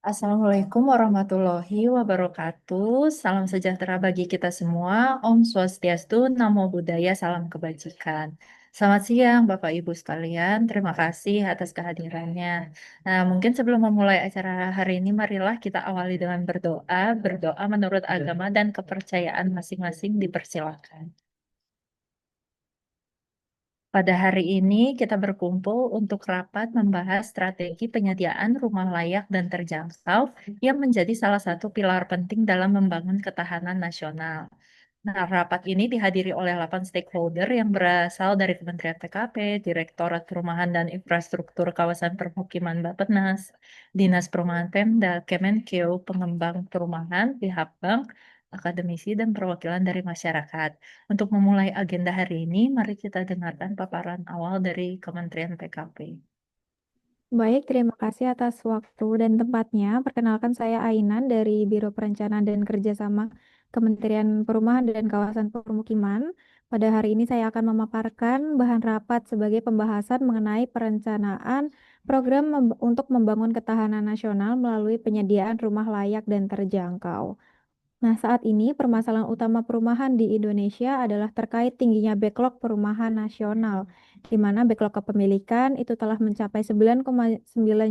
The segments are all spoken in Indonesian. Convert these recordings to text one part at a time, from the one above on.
Assalamualaikum warahmatullahi wabarakatuh. Salam sejahtera bagi kita semua. Om Swastiastu, Namo Buddhaya, salam kebajikan. Selamat siang, Bapak Ibu sekalian. Terima kasih atas kehadirannya. Nah, mungkin sebelum memulai acara hari ini, marilah kita awali dengan berdoa. Berdoa menurut agama dan kepercayaan masing-masing dipersilakan. Pada hari ini kita berkumpul untuk rapat membahas strategi penyediaan rumah layak dan terjangkau yang menjadi salah satu pilar penting dalam membangun ketahanan nasional. Nah, rapat ini dihadiri oleh 8 stakeholder yang berasal dari Kementerian PKP, Direktorat Perumahan dan Infrastruktur Kawasan Permukiman Bappenas, Dinas Perumahan Pemda, Kemenkeu, pengembang perumahan, pihak bank, akademisi, dan perwakilan dari masyarakat. Untuk memulai agenda hari ini, mari kita dengarkan paparan awal dari Kementerian PKP. Baik, terima kasih atas waktu dan tempatnya. Perkenalkan saya Ainan dari Biro Perencanaan dan Kerjasama Kementerian Perumahan dan Kawasan Permukiman. Pada hari ini saya akan memaparkan bahan rapat sebagai pembahasan mengenai perencanaan program untuk membangun ketahanan nasional melalui penyediaan rumah layak dan terjangkau. Nah, saat ini permasalahan utama perumahan di Indonesia adalah terkait tingginya backlog perumahan nasional, di mana backlog kepemilikan itu telah mencapai 9,9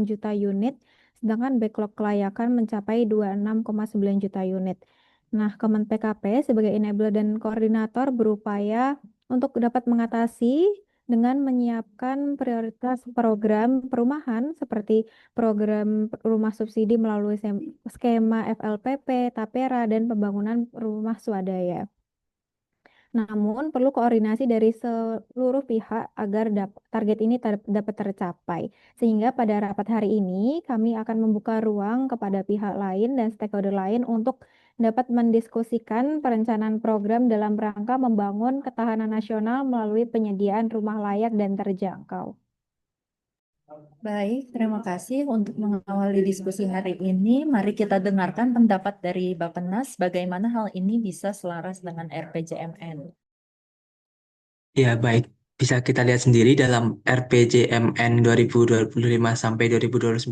juta unit, sedangkan backlog kelayakan mencapai 26,9 juta unit. Nah, Kemen PKP sebagai enabler dan koordinator berupaya untuk dapat mengatasi dengan menyiapkan prioritas program perumahan seperti program rumah subsidi melalui skema FLPP, Tapera, dan pembangunan rumah swadaya. Namun, perlu koordinasi dari seluruh pihak agar target ini dapat tercapai. Sehingga pada rapat hari ini, kami akan membuka ruang kepada pihak lain dan stakeholder lain untuk dapat mendiskusikan perencanaan program dalam rangka membangun ketahanan nasional melalui penyediaan rumah layak dan terjangkau. Baik, terima kasih untuk mengawali diskusi hari ini. Mari kita dengarkan pendapat dari Bappenas bagaimana hal ini bisa selaras dengan RPJMN. Ya, baik. Bisa kita lihat sendiri dalam RPJMN 2025 sampai 2029,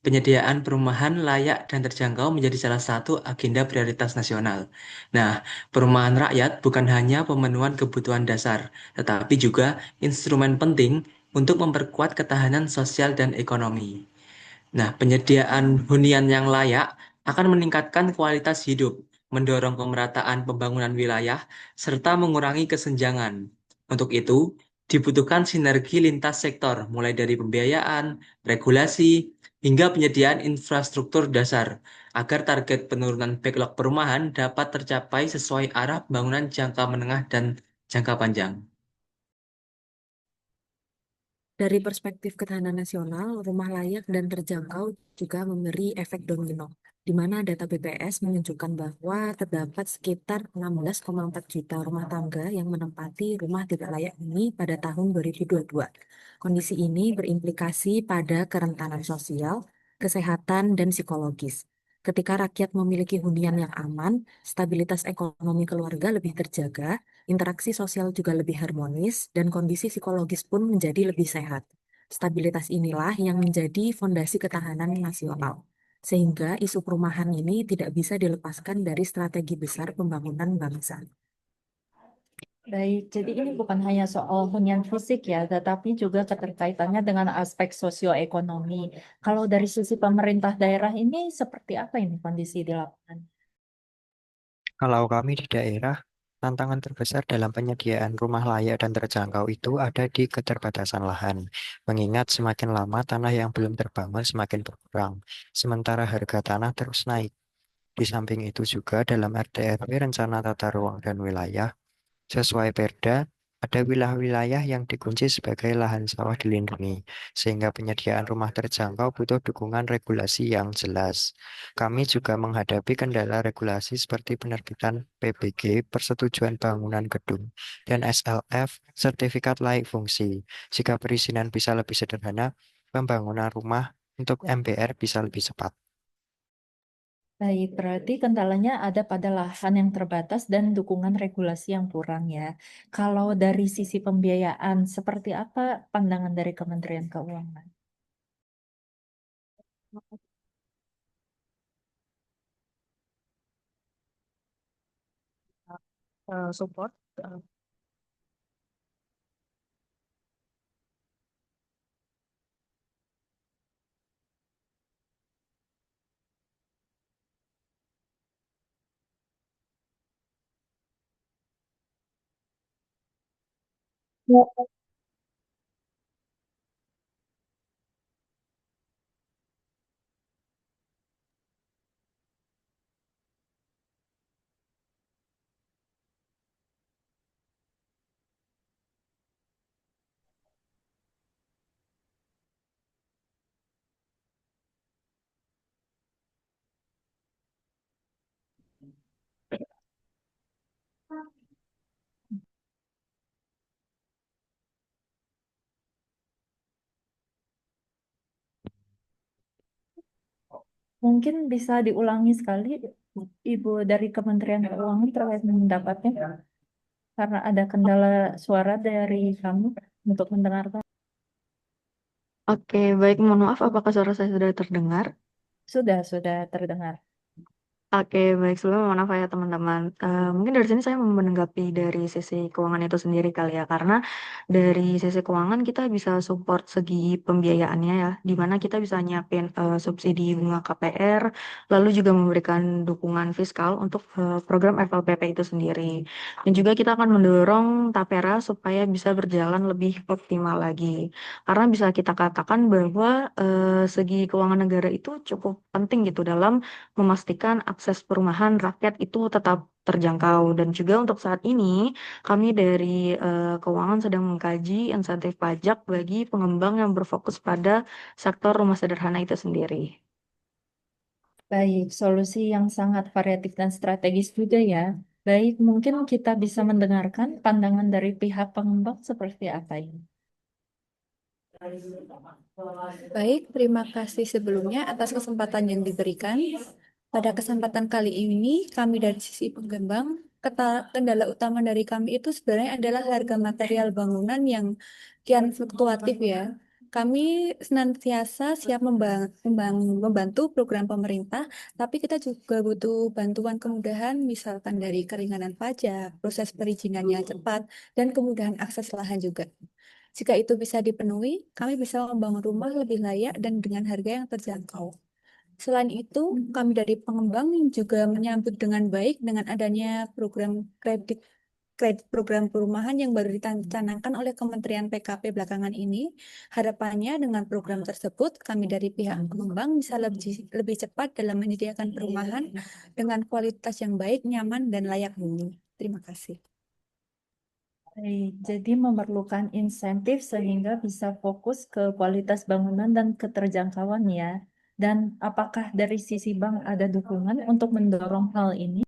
penyediaan perumahan layak dan terjangkau menjadi salah satu agenda prioritas nasional. Nah, perumahan rakyat bukan hanya pemenuhan kebutuhan dasar, tetapi juga instrumen penting untuk memperkuat ketahanan sosial dan ekonomi. Nah, penyediaan hunian yang layak akan meningkatkan kualitas hidup, mendorong pemerataan pembangunan wilayah, serta mengurangi kesenjangan. Untuk itu, dibutuhkan sinergi lintas sektor, mulai dari pembiayaan, regulasi, hingga penyediaan infrastruktur dasar, agar target penurunan backlog perumahan dapat tercapai sesuai arah pembangunan jangka menengah dan jangka panjang. Dari perspektif ketahanan nasional, rumah layak dan terjangkau juga memberi efek domino, di mana data BPS menunjukkan bahwa terdapat sekitar 16,4 juta rumah tangga yang menempati rumah tidak layak huni pada tahun 2022. Kondisi ini berimplikasi pada kerentanan sosial, kesehatan, dan psikologis. Ketika rakyat memiliki hunian yang aman, stabilitas ekonomi keluarga lebih terjaga, interaksi sosial juga lebih harmonis, dan kondisi psikologis pun menjadi lebih sehat. Stabilitas inilah yang menjadi fondasi ketahanan nasional. Sehingga isu perumahan ini tidak bisa dilepaskan dari strategi besar pembangunan bangsa. Baik, jadi ini bukan hanya soal hunian fisik ya, tetapi juga keterkaitannya dengan aspek sosioekonomi. Kalau dari sisi pemerintah daerah ini seperti apa ini kondisi di lapangan? Kalau kami di daerah, tantangan terbesar dalam penyediaan rumah layak dan terjangkau itu ada di keterbatasan lahan. Mengingat semakin lama tanah yang belum terbangun semakin berkurang, sementara harga tanah terus naik. Di samping itu juga dalam RDRW Rencana Tata Ruang dan Wilayah, sesuai Perda, ada wilayah-wilayah yang dikunci sebagai lahan sawah dilindungi, sehingga penyediaan rumah terjangkau butuh dukungan regulasi yang jelas. Kami juga menghadapi kendala regulasi seperti penerbitan PBG, persetujuan bangunan gedung, dan SLF, sertifikat layak fungsi. Jika perizinan bisa lebih sederhana, pembangunan rumah untuk MBR bisa lebih cepat. Baik, berarti kendalanya ada pada lahan yang terbatas dan dukungan regulasi yang kurang ya. Kalau dari sisi pembiayaan, seperti apa pandangan dari Kementerian Keuangan? Support. Mungkin bisa diulangi sekali, Ibu dari Kementerian Keuangan terkait mendapatnya, karena ada kendala suara dari kamu untuk mendengarkan. Oke, baik. Mohon maaf, apakah suara saya sudah terdengar? Sudah terdengar. Oke, baik. Sebelumnya mohon maaf ya teman-teman. Mungkin dari sini saya mau menanggapi dari sisi keuangan itu sendiri kali ya. Karena dari sisi keuangan kita bisa support segi pembiayaannya ya. Di mana kita bisa nyiapin subsidi bunga KPR, lalu juga memberikan dukungan fiskal untuk program FLPP itu sendiri. Dan juga kita akan mendorong Tapera supaya bisa berjalan lebih optimal lagi. Karena bisa kita katakan bahwa segi keuangan negara itu cukup penting gitu dalam memastikan akses perumahan rakyat itu tetap terjangkau. Dan juga untuk saat ini, kami dari keuangan sedang mengkaji insentif pajak bagi pengembang yang berfokus pada sektor rumah sederhana itu sendiri. Baik, solusi yang sangat variatif dan strategis juga ya. Baik, mungkin kita bisa mendengarkan pandangan dari pihak pengembang seperti apa ini. Baik, terima kasih sebelumnya atas kesempatan yang diberikan. Pada kesempatan kali ini, kami dari sisi pengembang, kendala utama dari kami itu sebenarnya adalah harga material bangunan yang kian fluktuatif ya. Kami senantiasa siap membantu program pemerintah, tapi kita juga butuh bantuan kemudahan, misalkan dari keringanan pajak, proses perizinan yang cepat, dan kemudahan akses lahan juga. Jika itu bisa dipenuhi, kami bisa membangun rumah lebih layak dan dengan harga yang terjangkau. Selain itu, kami dari pengembang juga menyambut dengan baik dengan adanya program kredit program perumahan yang baru dicanangkan oleh Kementerian PKP belakangan ini. Harapannya dengan program tersebut, kami dari pihak pengembang bisa lebih cepat dalam menyediakan perumahan dengan kualitas yang baik, nyaman, dan layak huni. Terima kasih. Baik, jadi memerlukan insentif sehingga bisa fokus ke kualitas bangunan dan keterjangkauan ya. Dan apakah dari sisi bank ada dukungan untuk mendorong hal ini?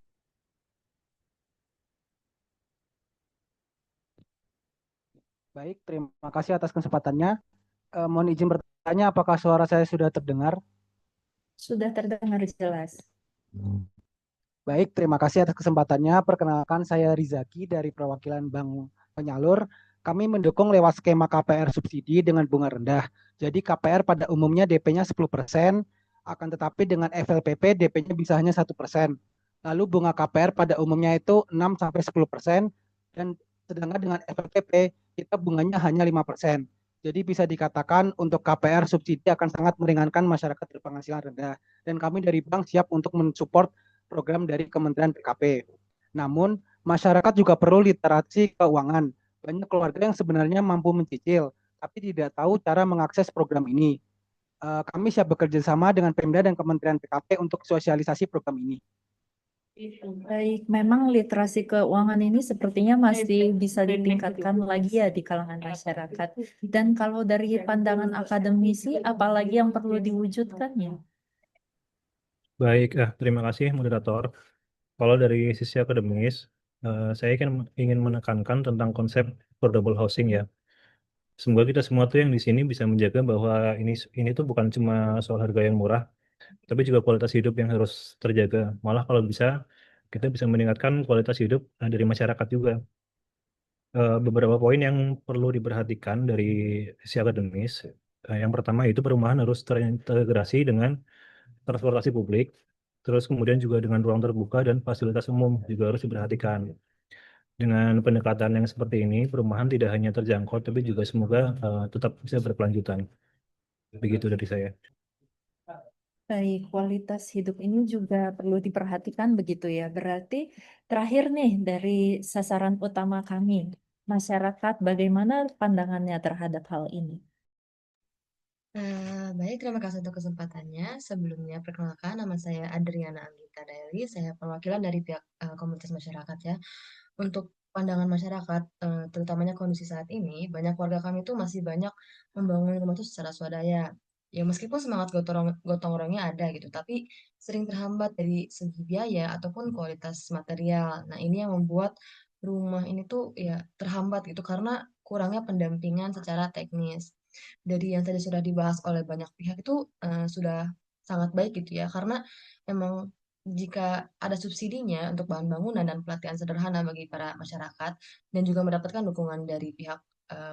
Baik, terima kasih atas kesempatannya. Mohon izin bertanya, apakah suara saya sudah terdengar? Sudah terdengar jelas. Baik, terima kasih atas kesempatannya. Perkenalkan, saya Rizaki dari perwakilan Bank Penyalur. Kami mendukung lewat skema KPR subsidi dengan bunga rendah. Jadi KPR pada umumnya DP-nya 10%, akan tetapi dengan FLPP DP-nya bisa hanya 1%. Lalu bunga KPR pada umumnya itu 6-10%, dan sedangkan dengan FLPP kita bunganya hanya 5%. Jadi bisa dikatakan untuk KPR subsidi akan sangat meringankan masyarakat berpenghasilan rendah. Dan kami dari bank siap untuk mensupport program dari Kementerian PKP. Namun, masyarakat juga perlu literasi keuangan. Banyak keluarga yang sebenarnya mampu mencicil, tapi tidak tahu cara mengakses program ini. Kami siap bekerja sama dengan Pemda dan Kementerian PKP untuk sosialisasi program ini. Baik, memang literasi keuangan ini sepertinya masih bisa ditingkatkan lagi ya di kalangan masyarakat. Dan kalau dari pandangan akademisi, apalagi yang perlu diwujudkan ya? Baik, terima kasih moderator. Kalau dari sisi akademis, saya kan ingin menekankan tentang konsep affordable housing ya. Semoga kita semua tuh yang di sini bisa menjaga bahwa ini tuh bukan cuma soal harga yang murah, tapi juga kualitas hidup yang harus terjaga. Malah kalau bisa, kita bisa meningkatkan kualitas hidup dari masyarakat juga. Beberapa poin yang perlu diperhatikan dari sisi akademis. Yang pertama itu perumahan harus terintegrasi dengan transportasi publik, terus kemudian juga dengan ruang terbuka dan fasilitas umum juga harus diperhatikan. Dengan pendekatan yang seperti ini, perumahan tidak hanya terjangkau, tapi juga semoga tetap bisa berkelanjutan. Begitu dari saya. Baik, kualitas hidup ini juga perlu diperhatikan begitu ya. Berarti terakhir nih dari sasaran utama kami, masyarakat bagaimana pandangannya terhadap hal ini? Baik, terima kasih untuk kesempatannya. Sebelumnya, perkenalkan, nama saya Adriana Anggita Daily. Saya perwakilan dari pihak komunitas masyarakat ya. Untuk pandangan masyarakat, terutamanya kondisi saat ini, banyak warga kami itu masih banyak membangun rumah itu secara swadaya. Ya, meskipun semangat gotong royongnya ada gitu, tapi sering terhambat dari segi biaya ataupun kualitas material. Nah, ini yang membuat rumah ini tuh ya terhambat gitu karena kurangnya pendampingan secara teknis. Dari yang tadi sudah dibahas oleh banyak pihak itu sudah sangat baik gitu ya, karena memang jika ada subsidinya untuk bahan bangunan dan pelatihan sederhana bagi para masyarakat dan juga mendapatkan dukungan dari pihak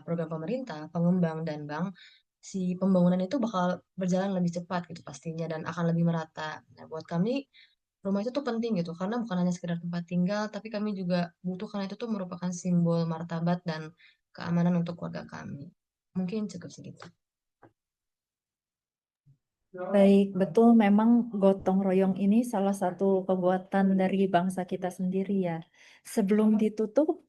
program pemerintah, pengembang dan bank, si pembangunan itu bakal berjalan lebih cepat gitu pastinya dan akan lebih merata. Nah, buat kami rumah itu tuh penting gitu karena bukan hanya sekedar tempat tinggal, tapi kami juga butuh karena itu tuh merupakan simbol martabat dan keamanan untuk keluarga kami. Mungkin cukup segitu. Baik, betul memang gotong royong ini salah satu kekuatan dari bangsa kita sendiri ya. Sebelum ditutup,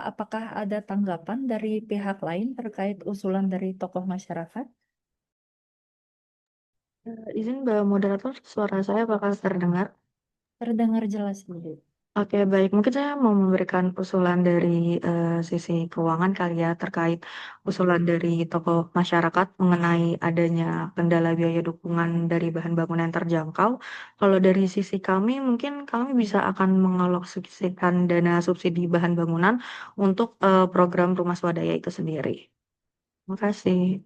apakah ada tanggapan dari pihak lain terkait usulan dari tokoh masyarakat? Izin Mbak Moderator, suara saya bakal terdengar. Terdengar jelas, Ibu. Oke, baik. Mungkin saya mau memberikan usulan dari sisi keuangan kali ya, terkait usulan dari tokoh masyarakat mengenai adanya kendala biaya dukungan dari bahan bangunan yang terjangkau. Kalau dari sisi kami, mungkin kami bisa akan mengalokasikan dana subsidi bahan bangunan untuk program rumah swadaya itu sendiri. Terima kasih.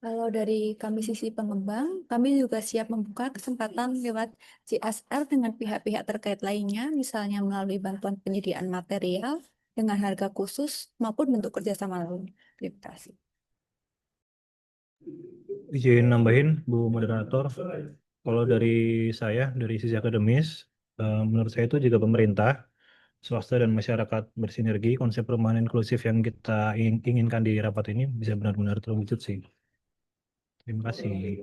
Kalau dari kami sisi pengembang, kami juga siap membuka kesempatan lewat CSR dengan pihak-pihak terkait lainnya, misalnya melalui bantuan penyediaan material dengan harga khusus maupun bentuk kerjasama lain. Terima kasih. Izin nambahin, Bu Moderator, kalau dari saya, dari sisi akademis, menurut saya itu juga pemerintah, swasta, dan masyarakat bersinergi, konsep perumahan inklusif yang kita inginkan di rapat ini bisa benar-benar terwujud sih. Terima kasih.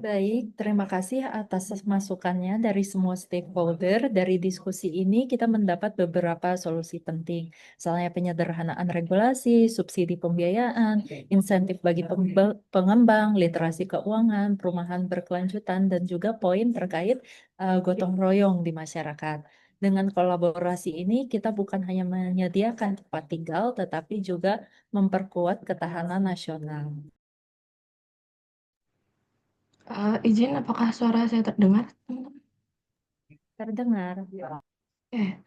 Baik, terima kasih atas masukannya dari semua stakeholder. Dari diskusi ini kita mendapat beberapa solusi penting. Misalnya penyederhanaan regulasi, subsidi pembiayaan, insentif bagi pengembang, literasi keuangan, perumahan berkelanjutan, dan juga poin terkait gotong royong di masyarakat. Dengan kolaborasi ini kita bukan hanya menyediakan tempat tinggal, tetapi juga memperkuat ketahanan nasional. Izin, apakah suara saya terdengar? Terdengar. Oke.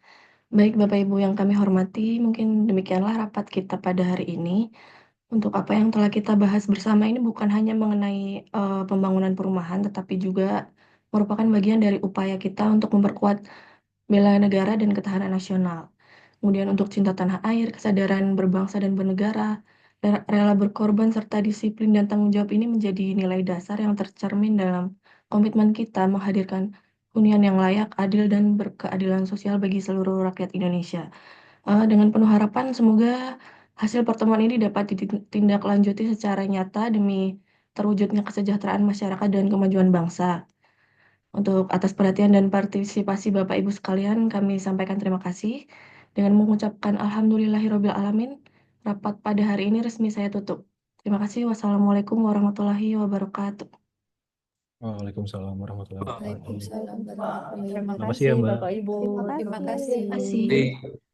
Baik Bapak Ibu yang kami hormati, mungkin demikianlah rapat kita pada hari ini. Untuk apa yang telah kita bahas bersama ini bukan hanya mengenai pembangunan perumahan, tetapi juga merupakan bagian dari upaya kita untuk memperkuat bela negara dan ketahanan nasional. Kemudian untuk cinta tanah air, kesadaran berbangsa dan bernegara, rela berkorban serta disiplin dan tanggung jawab ini menjadi nilai dasar yang tercermin dalam komitmen kita menghadirkan hunian yang layak, adil, dan berkeadilan sosial bagi seluruh rakyat Indonesia. Dengan penuh harapan, semoga hasil pertemuan ini dapat ditindaklanjuti secara nyata demi terwujudnya kesejahteraan masyarakat dan kemajuan bangsa. Untuk atas perhatian dan partisipasi Bapak Ibu sekalian, kami sampaikan terima kasih. Dengan mengucapkan Alhamdulillahirabbil alamin, rapat pada hari ini resmi saya tutup. Terima kasih. Wassalamualaikum warahmatullahi wabarakatuh. Waalaikumsalam warahmatullahi wabarakatuh. Waalaikumsalam warahmatullahi Terima Terima kasih kasih ya, Mbak. Bapak Ibu. Terima Terima kasih. kasih. Terima kasih.